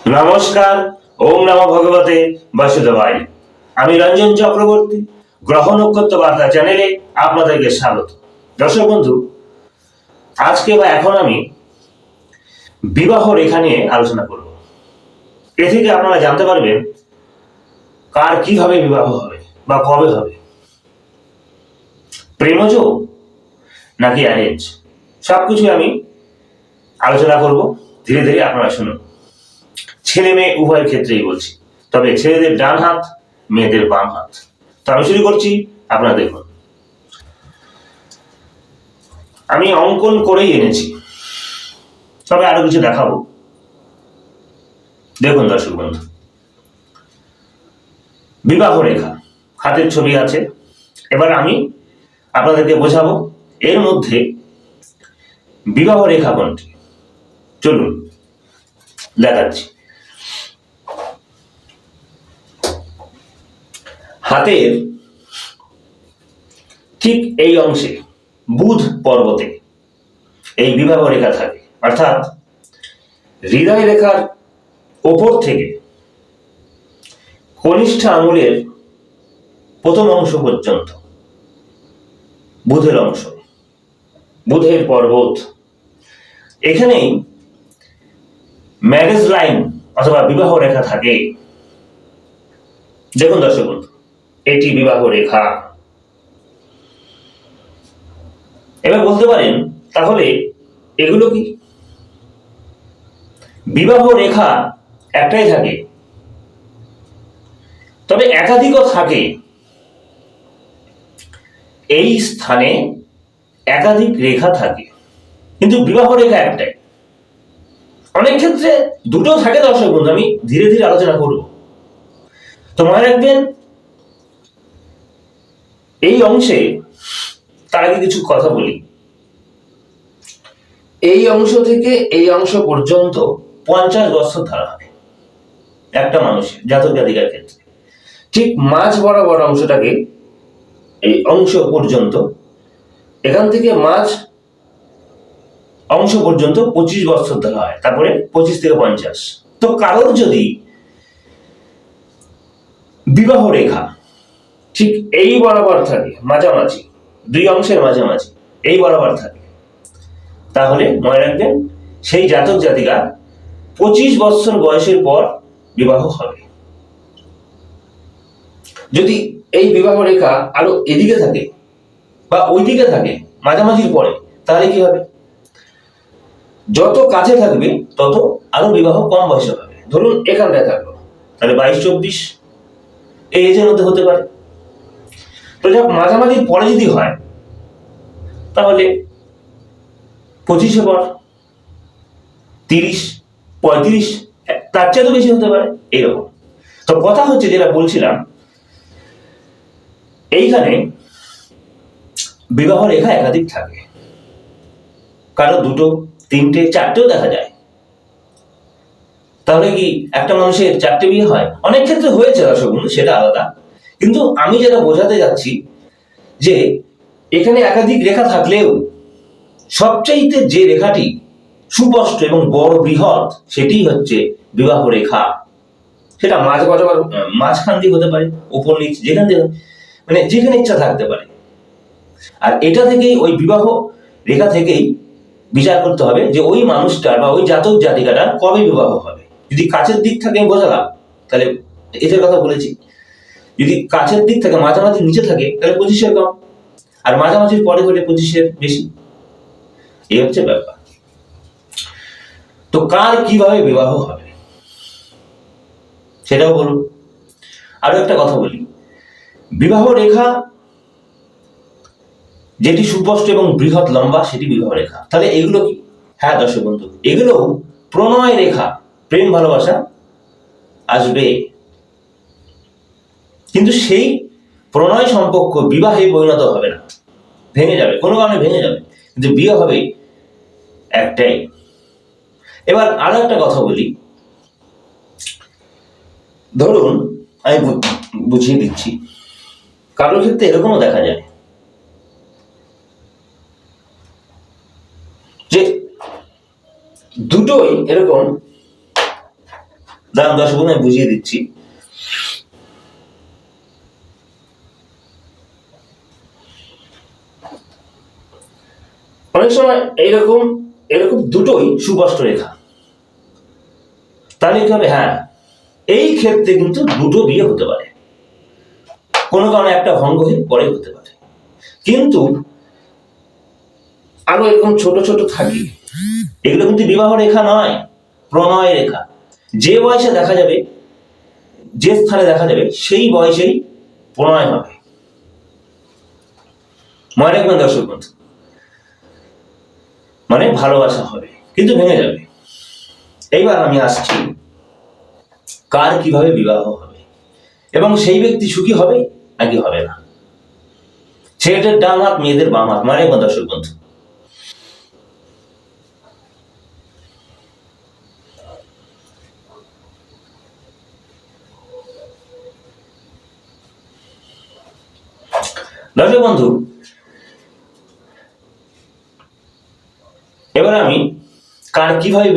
নমস্কার। ওম নমঃ ভগবতে বাসুদেবায়। আমি রঞ্জন চক্রবর্তী, গ্রহ নক্ষত্র বার্তা চ্যানেলে আপনাদেরকে স্বাগত। দর্শক বন্ধু, আজকে বা এখন আমি বিবাহ রেখা নিয়ে আলোচনা করব। এ থেকে আপনারা জানতে পারবেন কার কিভাবে বিবাহ হবে বা কবে হবে, প্রেমজ নাকি অ্যারেঞ্জ, সবকিছু আমি আলোচনা করব। ধীরে ধীরে আপনারা শুনুন। ছেলে মেয়ে উভয়ের ক্ষেত্রেই বলছি, তবে ছেলেদের ডান হাত, মেয়েদের বাম হাত। তো আমি শুরু করছি, আপনারা দেখুন। আমি অঙ্কন করেই এনেছি, তবে আরো কিছু দেখাবো। দেখুন দর্শক বন্ধু, বিবাহ রেখা হাতের ছবি আছে। এবার আমি আপনাদেরকে বোঝাবো এর মধ্যে বিবাহ রেখা কোনটি। চলুন দেখাচ্ছি। হাতের ঠিক এই অংশে বুধ পর্বতে এই বিবাহ রেখা থাকে, অর্থাৎ হৃদয় রেখার ওপর থেকে কনিষ্ঠ আঙুলের প্রথম অংশ পর্যন্ত বুধের অংশ, বুধের পর্বত। এখানেই ম্যারেজ লাইন অথবা বিবাহ রেখা থাকে। দেখুন দর্শক বন্ধু, এটি বিবাহ রেখা। এবার বলতে পারেন, তাহলে এগুলো কি? বিবাহ রেখা একটাই থাকে, তবে একাধিকও থাকে। এই স্থানে একাধিক রেখা থাকে, কিন্তু বিবাহ রেখা একটাই। অনেক ক্ষেত্রে দুটো থাকে দর্শক বন্ধু, আমি ধীরে ধীরে আলোচনা করব। তো মনে রাখবেন, এই অংশে তার আগে কিছু কথা বলি। এই অংশ থেকে এই অংশ পর্যন্ত 50 বছর ধরা হয় একটা মানুষের জাতক জাতিকার ক্ষেত্রে। ঠিক মাঝ বরাবর অংশটাকে, এই অংশ পর্যন্ত, এখান থেকে মাঝ অংশ পর্যন্ত 25 বছর ধরা হয়, তারপরে 25 থেকে 50। তো কারোর যদি বিবাহ রেখা ঠিক এই বরাবর থাকে, মাঝামাঝি, দুই অংশের মাঝামাঝি এই বরাবর থাকে, তাহলে মনে রাখবেন সেই জাতক জাতিকা 25 বছর বয়সের পর বিবাহ হবে। যদি এই বিবাহ রেখা আরো এদিকে থাকে বা ওইদিকে থাকে, মাঝামাঝির পরে, তাহলে কি হবে? যত কাছে থাকবে তত আরো বিবাহ কম বয়সে হবে। ধরুন এখানটায় থাকলো, তাহলে 22-24 এই এজের মধ্যে হতে পারে। তো যাক, মাঝামাঝির পরে যদি হয় তাহলে 25 পর 30-35, তার চেয়ে তো বেশি হতে পারে, এইরকম। তো কথা হচ্ছে, যেটা বলছিলাম, এইখানে বিবাহ রেখা একাধিক থাকে, কারো দুটো, তিনটে, চারটেও দেখা যায়। তাহলে কি একটা মানুষের 4টে বিয়ে হয়? অনেক ক্ষেত্রে হয়েছে দর্শক বন্ধু, সেটা আলাদা। কিন্তু আমি যেটা বোঝাতে যাচ্ছি, যে এখানে একাধিক রেখা থাকলেও সবচাইতে যে রেখাটি সুস্পষ্ট এবং বড়, বৃহৎ, সেটি হচ্ছে বিবাহ রেখা। সেটা মাঝ বরাবর, মাঝখান দিয়ে হতে পারে, উপর নিচ, যেখান দিয়ে, মানে যেখানে ইচ্ছা থাকতে পারে। আর এটা থেকেই, ওই বিবাহ রেখা থেকেই বিচার করতে হবে যে ওই মানুষটার বা ওই জাতক জাতিকাটার কবে বিবাহ হবে। যদি কাছের দিক থাকে, আমি বোঝালাম, তাহলে এটার কথা বলেছি। যদি কাছের দিক থাকে, মাঝামাঝি নিচে থাকে, তাহলে 25-এর কম, আর মাঝামাঝির পরে হলে 25-এর বেশি। এই হচ্ছে ব্যাপার। তো কার কিভাবে বিবাহ হবে সেটাও বলুন। আরো একটা কথা বলি, বিবাহ রেখা যেটি সুস্পষ্ট এবং বৃহৎ, লম্বা, সেটি বিবাহ রেখা। তাহলে এগুলো কি? হ্যাঁ দর্শক বন্ধু, এগুলো প্রণয় রেখা। প্রেম ভালোবাসা আসবে, কিন্তু সেই প্রণয় সম্পর্ক বিবাহে পরিণত হবে না, ভেঙে যাবে, কোনো কারণে ভেঙে যাবে, কিন্তু বিয়ে হবে একটাই। এবার আরো একটা কথা বলি, ধরুন আমি বুঝিয়ে দিচ্ছি। কারোর ক্ষেত্রে এরকমও দেখা যায় যে দুটোই এরকম দাঁড়ান দর্শক বন্ধু, আমি বুঝিয়ে দিচ্ছি। অনেক সময় এরকম দুটোই সুস্পষ্ট রেখা, তাহলে কি হবে? হ্যাঁ, এই ক্ষেত্রে কিন্তু দুটো বিয়ে হতে পারে, কোনো কারণে একটা ভঙ্গ হয়ে পরে হতে পারে। কিন্তু আরো এরকম ছোট ছোট থাকে, এগুলো কিন্তু বিবাহ রেখা নয়, প্রণয় রেখা। যে বয়সে দেখা যাবে, যে স্থানে দেখা যাবে, সেই বয়সেই প্রণয় হবে। মনে রাখবেন দর্শক বন্ধু, মানে ভালোবাসা হবে কিন্তু ভেঙে যাবে। এইবার আমি আসছি কার কিভাবে বিবাহ হবে এবং সেই ব্যক্তি সুখী হবে নাকি হবে না। ছেলেদের ডান হাত, মেয়েদের বাম হাত। মানে দর্শক বন্ধু, দর্শক বন্ধু, এবার আমি কার কিভাবে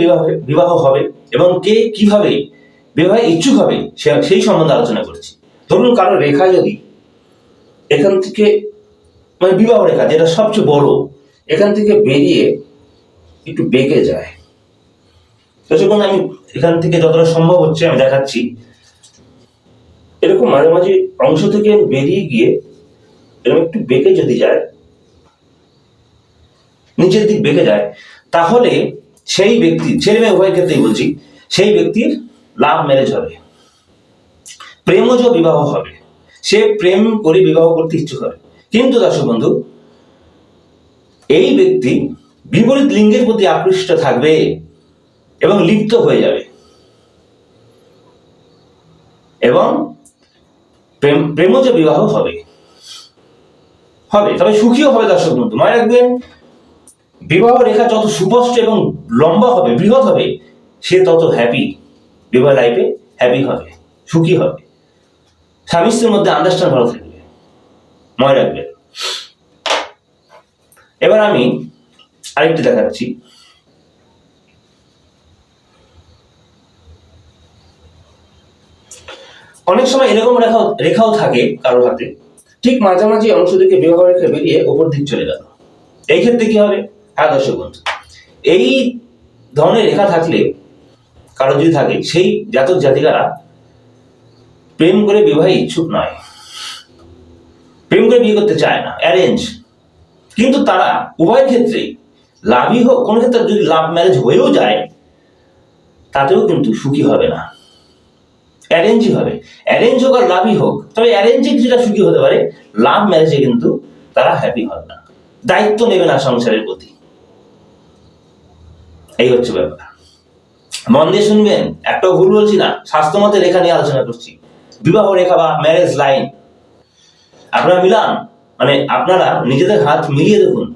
বিবাহ হবে এবং কে কিভাবে বিবাহে ইচ্ছুক হবে সেই সম্বন্ধে আলোচনা করছি। ধরুন কারো রেখা যদি এখান থেকে, মানে বিবাহ রেখা যেটা সবচেয়ে বড়, এখান থেকে বেরিয়ে একটু বেঁকে যায়। দর্শক বন্ধু, আমি এখান থেকে যতটা সম্ভব হচ্ছে আমি দেখাচ্ছি। এরকম মাঝে মাঝে অংশ থেকে বেরিয়ে গিয়ে এরকম একটু বেঁকে যদি যায়, নিচের দিক বেঁকে যায়, তাহলে সেই ব্যক্তি, ছেলে মেয়ে উভয়ের ক্ষেত্রেই বলছি, সেই ব্যক্তির লাভ ম্যারেজ হবে, প্রেমজ বিবাহ হবে, সে প্রেম করে বিবাহ করতে ইচ্ছুক হবে। কিন্তু দর্শক বন্ধু, এই ব্যক্তি বিপরীত লিঙ্গের প্রতি আকৃষ্ট থাকবে এবং লিপ্ত হয়ে যাবে এবং প্রেমজ বিবাহ হবে, তবে সুখীও হবে। দর্শক বন্ধু মনে রাখবেন, বিবাহ রেখা যত সুস্পষ্ট এবং লম্বা হবে, বৃহৎ হবে, সে তত হ্যাপি, বিবাহ লাইফে হ্যাপি হবে, সুখী হবে, স্বামী স্ত্রীর মধ্যে আন্ডারস্ট্যান্ড ভালো থাকবে, মনে রাখবেন। এবার আমি আরেকটি দেখাচ্ছি। অনেক সময় এরকম রেখাও থাকে কারোর হাতে, ঠিক মাঝামাঝি অংশ থেকে বিবাহ রেখা বেরিয়ে ওপর দিক চলে গেল। এই ক্ষেত্রে কি হবে? হ্যাঁ দর্শক বন্ধু, এই ধরনের রেখা থাকলে, কারো যদি থাকে, সেই জাতক জাতিকারা প্রেম করে বিবাহে ইচ্ছুক নয়, প্রেম করে বিয়ে করতে চায় না, অ্যারেঞ্জ। কিন্তু তারা উভয় ক্ষেত্রেই লাভই হোক, কোন ক্ষেত্রে যদি লাভ ম্যারেজ হয়েও যায়, তাতেও কিন্তু সুখী হবে না, অ্যারেঞ্জই হবে। অ্যারেঞ্জ হোক আর লাভই হোক, তবে অ্যারেঞ্জে কিছুটা সুখী হতে পারে, লাভ ম্যারেজে কিন্তু তারা হ্যাপি হবে না, দায়িত্ব নেবে না সংসারের প্রতি। এই হচ্ছে ব্যাপার। মন দিয়ে শুনবেন, একটাও ভুল বলছি না, স্বাস্থ্য মতে রেখা নিয়ে আলোচনা করছি, বিবাহ রেখা বা ম্যারেজ লাইন। আপনারা মিলান, মানে আপনারা নিজেদের হাত মিলিয়ে দেখুন,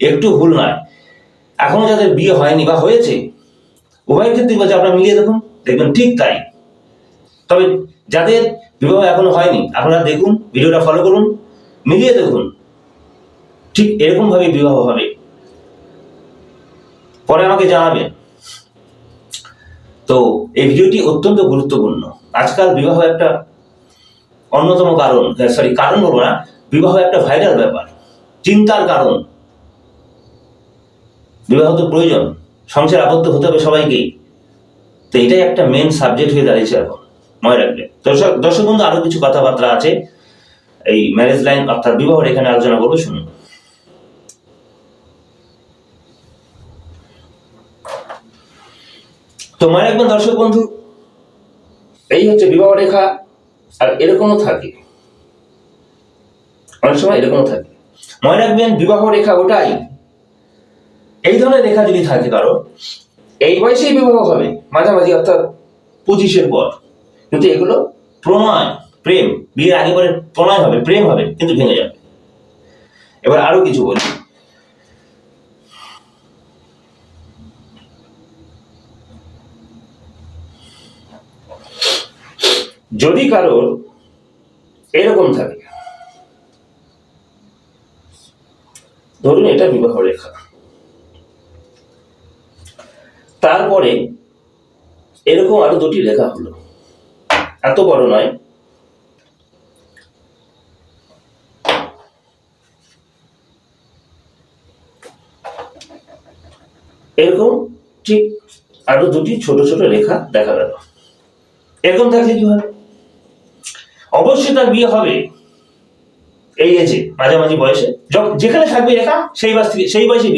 একটু ভুল নয়। এখনো যাদের বিয়ে হয়নি বা হয়েছে, উভয়ের ক্ষেত্রে বলছে, আপনারা মিলিয়ে দেখুন, দেখবেন ঠিক তাই। তবে যাদের বিবাহ এখনো হয়নি, আপনারা দেখুন, ভিডিওটা ফলো করুন, মিলিয়ে দেখুন, ঠিক এরকম ভাবে বিবাহ হবে, পরে আমাকে জানাবেন। তো এই ভিডিওটি অত্যন্ত গুরুত্বপূর্ণ। আজকাল বিবাহ একটা অন্যতম কারণ বলবো না, বিবাহ একটা ভাইরাল ব্যাপার, চিন্তার কারণ। বিবাহ তো প্রয়োজন, সংসার আবদ্ধ হতে হবে সবাইকেই, তো এটাই একটা মেন সাবজেক্ট হয়ে দাঁড়িয়েছে এখন, মনে রাখবে। দর্শক বন্ধু, আরো কিছু কথাবার্তা আছে এই ম্যারেজ লাইন অর্থাৎ বিবাহের, এখানে আলোচনা করবো, শুনুন। তো মনে রাখবেন দর্শক বন্ধু, এই হচ্ছে বিবাহ রেখা। আর এরকমও থাকে, অনেক সময় এরকমও থাকে। মনে রাখবেন, বিবাহ রেখা ওটাই, এই ধরনের রেখা যদি থাকে কারো, এই বয়সেই বিবাহ হবে, মাঝামাঝি অর্থাৎ 25-এর পর। কিন্তু এগুলো প্রণয়, প্রেম, বিয়ের আগে পরে প্রণয় হবে, প্রেম হবে, কিন্তু ভেঙে যাবে। এবার আরো কিছু বলি। যদি কারোর এরকম থাকে, ধরুন এটা বিবাহ রেখা, তারপরে এরকম আরো দুটি রেখা হলো, এত বড় নয়, এরকম ঠিক আরো দুটি ছোট ছোট রেখা দেখা গেল। এরকম থাকলে কি হবে? অবশ্যই তার বিয়ে হবে এই এজে, মাঝামাঝি বয়সে, যেখানে থাকবে রেখা সেই বয়সে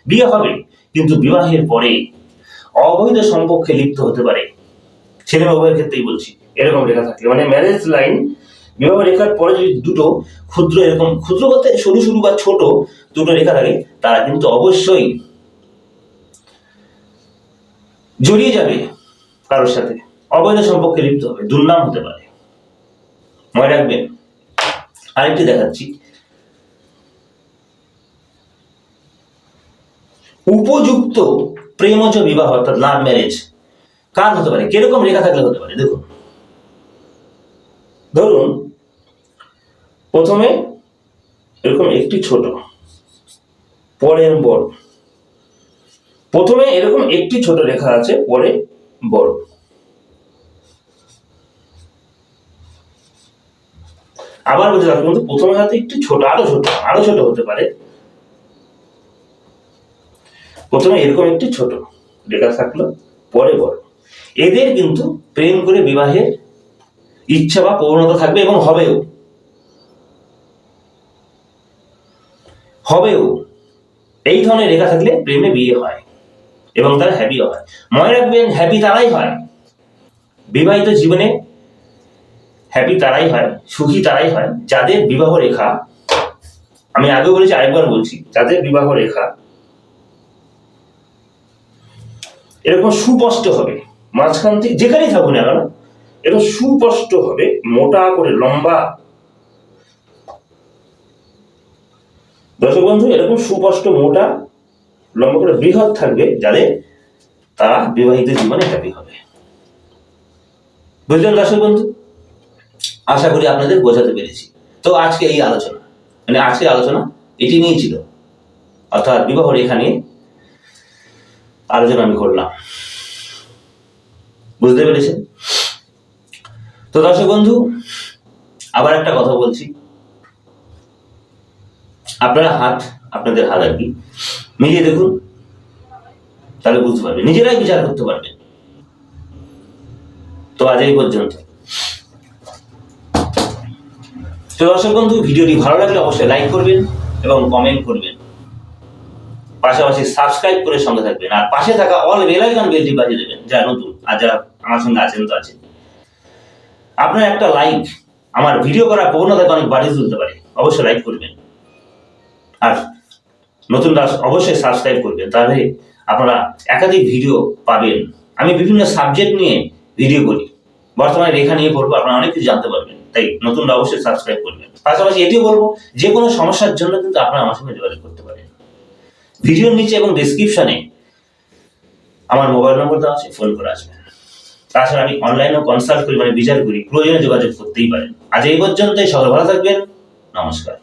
বিয়ে হবে। কিন্তু বিবাহের পরে অবৈধ সম্পর্কে লিপ্ত হতে পারে, ছেলে উভয়ের ক্ষেত্রেই বলছি। এরকম রেখা থাকলে, মানে ম্যারেজ লাইন, বিবাহ রেখার পরে যদি দুটো ক্ষুদ্র, এরকম ক্ষুদ্র বলতে সরু সরু বা ছোট দুটো রেখা থাকে, তারা কিন্তু অবশ্যই জড়িয়ে যাবে কারোর সাথে, অবৈধ সম্পর্কে লিপ্ত হবে, দুর্নাম হতে পারে, মনে রাখবেন। আরেকটি দেখাচ্ছি, উপযুক্ত প্রেমজ বিবাহ অর্থাৎ লাভ ম্যারেজ কার হতে পারে, কিরকম রেখা থাকলে হতে পারে? দেখুন, ধরুন প্রথমে এরকম একটি ছোট, পরে বড়, প্রথমে এরকম একটি ছোট রেখা আছে, পরে বড়, আবার বলতে রাখুন, প্রথমে হাতে একটি ছোট, আরো ছোট হতে পারে, প্রথমে এরকম একটি ছোট রেখা থাকলো, পরে বড়। এদের কিন্তু প্রেম করে বিবাহের ইচ্ছা বা প্রবণতা থাকবে এবং হবেও। এই ধরনের রেখা থাকলে প্রেমে বিয়ে হয় এবং তারা হ্যাপিও হয়। মনে রাখবেন, হ্যাপি তারাই হয় বিবাহিত জীবনে, হ্যাপি তারাই হয়, সুখী তারাই হয় যাদের বিবাহ রেখা, আমি আগে বলেছি আরেকবার বলছি, যাদের বিবাহ রেখা এরকম সুস্পষ্ট হবে, মাঝখান থেকে যেখানেই থাকুন না কেন এরকম সুস্পষ্ট হবে, মোটা করে লম্বা। দর্শক বন্ধু, এরকম সুস্পষ্ট মোটা লম্বা করে বৃহৎ থাকবে যাদের, তারা বিবাহিত জীবনে হ্যাপি হবে। বুঝলেন দর্শক বন্ধু? আশা করি আপনাদের বোঝাতে পেরেছি। তো আজকে এই আলোচনা, মানে আজকের আলোচনা এটি নিয়ে ছিল, অর্থাৎ বিবাহ রেখা নিয়ে আলোচনা আমি করলাম। বুঝতে পেরেছেন? তো দর্শক বন্ধু, আবার একটা কথা বলছি, আপনাদের হাত আর কি মিলিয়ে দেখুন, তাহলে বুঝতে পারবেন, নিজেরাই বিচার করতে পারবেন। তো আজ এই পর্যন্ত। তো দর্শক বন্ধু, ভিডিওটি ভালো লাগলে অবশ্যই লাইক করবেন এবং কমেন্ট করবেন, পাশাপাশি সাবস্ক্রাইব করে সঙ্গে থাকবেন, আর পাশে থাকা অল বেল আইকন বেলটি বাজিয়ে দেবেন যারা নতুন, আর যারা আমার সঙ্গে আছেন তো আছেন। আপনার একটা লাইক আমার ভিডিও করার প্রবণতাকে অনেক বাড়িয়ে তুলতে পারে, অবশ্যই লাইক করবেন। আর নতুনরা অবশ্যই সাবস্ক্রাইব করবেন, তাহলে আপনারা একাধিক ভিডিও পাবেন। আমি বিভিন্ন সাবজেক্ট নিয়ে ভিডিও করি, বর্তমানে রেখা নিয়ে পড়বো, আপনারা অনেক কিছু জানতে পারবেন, তাই নতুনরা অবশ্যই সাবস্ক্রাইব করবেন। পাশাপাশি এটিও বলবো, যে কোনো সমস্যার জন্য কিন্তু আপনারা আমার সঙ্গে যোগাযোগ করতে পারেন। ভিডিওর নিচে এবং ডেসক্রিপশনে আমার মোবাইল নম্বর দেওয়া আছে, ফোন করে আসবেন। তাছাড়া আমি অনলাইনেও কনসাল্ট করি, মানে বিচার করি, প্রয়োজনে যোগাযোগ করতেই পারেন। আজ এই পর্যন্তই, সকলে ভালো থাকবেন, নমস্কার।